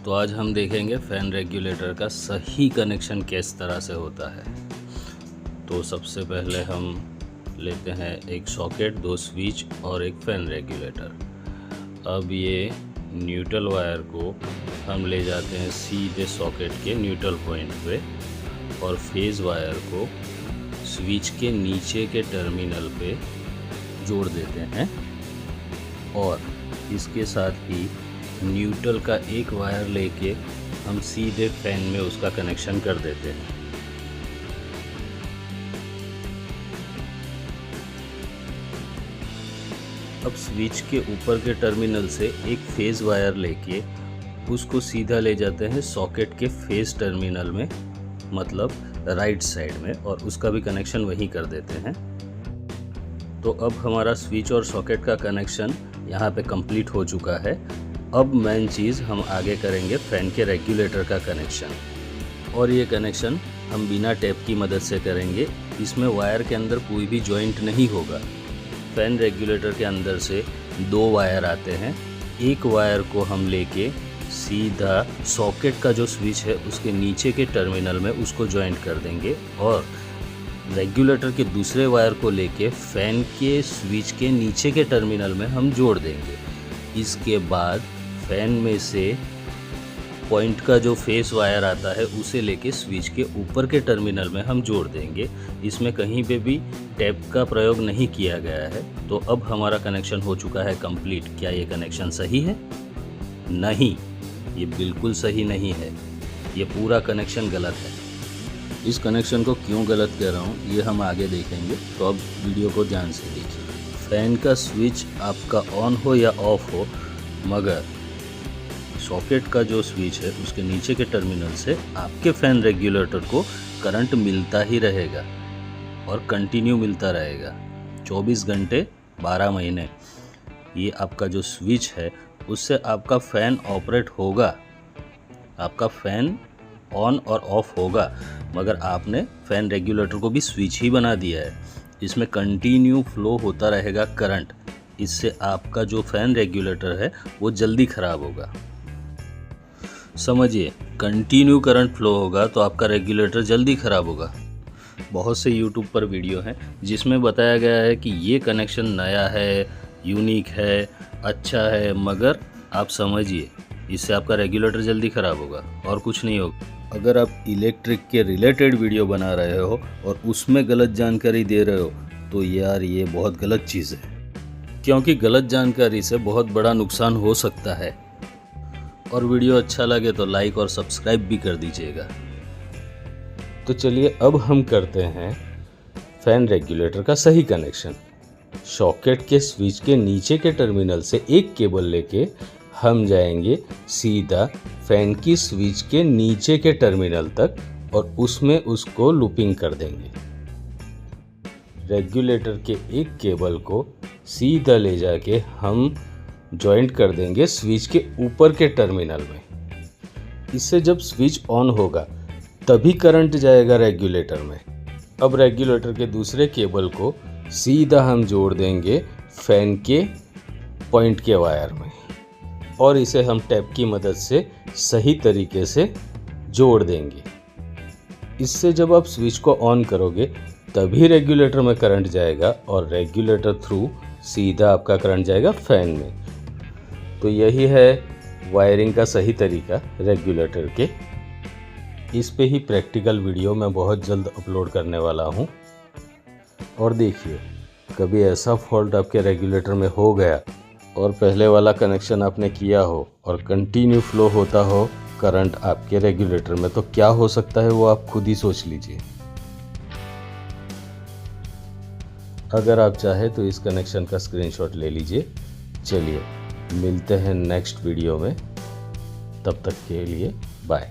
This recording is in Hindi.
तो आज हम देखेंगे फ़ैन रेगुलेटर का सही कनेक्शन किस तरह से होता है। तो सबसे पहले हम लेते हैं एक सॉकेट, दो स्विच और एक फ़ैन रेगुलेटर। अब ये न्यूट्रल वायर को हम ले जाते हैं सीधे सॉकेट के न्यूट्रल पॉइंट पे और फेज़ वायर को स्विच के नीचे के टर्मिनल पे जोड़ देते हैं और इसके साथ ही न्यूट्रल का एक वायर लेके हम सीधे फैन में उसका कनेक्शन कर देते हैं। अब स्विच के ऊपर के टर्मिनल से एक फेज़ वायर लेके उसको सीधा ले जाते हैं सॉकेट के फेज़ टर्मिनल में, मतलब राइट साइड में, और उसका भी कनेक्शन वहीं कर देते हैं। तो अब हमारा स्विच और सॉकेट का कनेक्शन यहाँ पे कंप्लीट हो चुका है। अब मेन चीज़ हम आगे करेंगे फ़ैन के रेगुलेटर का कनेक्शन, और ये कनेक्शन हम बिना टेप की मदद से करेंगे। इसमें वायर के अंदर कोई भी जॉइंट नहीं होगा। फ़ैन रेगुलेटर के अंदर से दो वायर आते हैं, एक वायर को हम लेके सीधा सॉकेट का जो स्विच है उसके नीचे के टर्मिनल में उसको जॉइंट कर देंगे और रेगुलेटर के दूसरे वायर को लेके फ़ैन के स्विच के नीचे के टर्मिनल में हम जोड़ देंगे। इसके बाद फ़ैन में से पॉइंट का जो फेस वायर आता है उसे लेके स्विच के ऊपर के टर्मिनल में हम जोड़ देंगे। इसमें कहीं पे भी टैप का प्रयोग नहीं किया गया है। तो अब हमारा कनेक्शन हो चुका है कंप्लीट। क्या ये कनेक्शन सही है? नहीं, ये बिल्कुल सही नहीं है। ये पूरा कनेक्शन गलत है। इस कनेक्शन को क्यों गलत कह रहा हूँ ये हम आगे देखेंगे, तो अब वीडियो को ध्यान से देखिए। फ़ैन का स्विच आपका ऑन हो या ऑफ हो, मगर सॉकेट का जो स्विच है उसके नीचे के टर्मिनल से आपके फ़ैन रेगुलेटर को करंट मिलता ही रहेगा और कंटिन्यू मिलता रहेगा 24 घंटे 12 महीने। ये आपका जो स्विच है उससे आपका फ़ैन ऑपरेट होगा, आपका फ़ैन ऑन और ऑफ होगा, मगर आपने फ़ैन रेगुलेटर को भी स्विच ही बना दिया है। इसमें कंटिन्यू फ्लो होता रहेगा करंट। इससे आपका जो फ़ैन रेगुलेटर है वो जल्दी ख़राब होगा। समझिए, कंटिन्यू करंट फ्लो होगा तो आपका रेगुलेटर जल्दी ख़राब होगा। बहुत से YouTube पर वीडियो हैं जिसमें बताया गया है कि ये कनेक्शन नया है, यूनिक है, अच्छा है, मगर आप समझिए इससे आपका रेगुलेटर जल्दी ख़राब होगा और कुछ नहीं होगा। अगर आप इलेक्ट्रिक के रिलेटेड वीडियो बना रहे हो और उसमें गलत जानकारी दे रहे हो तो यार ये बहुत गलत चीज़ है, क्योंकि गलत जानकारी से बहुत बड़ा नुकसान हो सकता है। और वीडियो अच्छा लगे तो लाइक और सब्सक्राइब भी कर दीजिएगा। तो चलिए अब हम करते हैं फ़ैन रेगुलेटर का सही कनेक्शन। सॉकेट के स्विच के नीचे के टर्मिनल से एक केबल लेके हम जाएंगे सीधा फ़ैन की स्विच के नीचे के टर्मिनल तक और उसमें उसको लूपिंग कर देंगे। रेगुलेटर के एक केबल को सीधा ले जाके हम जॉइंट कर देंगे स्विच के ऊपर के टर्मिनल में। इससे जब स्विच ऑन होगा तभी करंट जाएगा रेगुलेटर में। अब रेगुलेटर के दूसरे केबल को सीधा हम जोड़ देंगे फ़ैन के पॉइंट के वायर में और इसे हम टैप की मदद से सही तरीके से जोड़ देंगे। इससे जब आप स्विच को ऑन करोगे तभी रेगुलेटर में करंट जाएगा और रेगुलेटर थ्रू सीधा आपका करंट जाएगा फ़ैन में। तो यही है वायरिंग का सही तरीका रेगुलेटर के। इस पे ही प्रैक्टिकल वीडियो मैं बहुत जल्द अपलोड करने वाला हूँ। और देखिए, कभी ऐसा फॉल्ट आपके रेगुलेटर में हो गया और पहले वाला कनेक्शन आपने किया हो और कंटिन्यू फ्लो होता हो करंट आपके रेगुलेटर में, तो क्या हो सकता है वो आप खुद ही सोच लीजिए। अगर आप चाहे तो इस कनेक्शन का स्क्रीनशॉट ले लीजिए। चलिए मिलते हैं नेक्स्ट वीडियो में, तब तक के लिए बाय।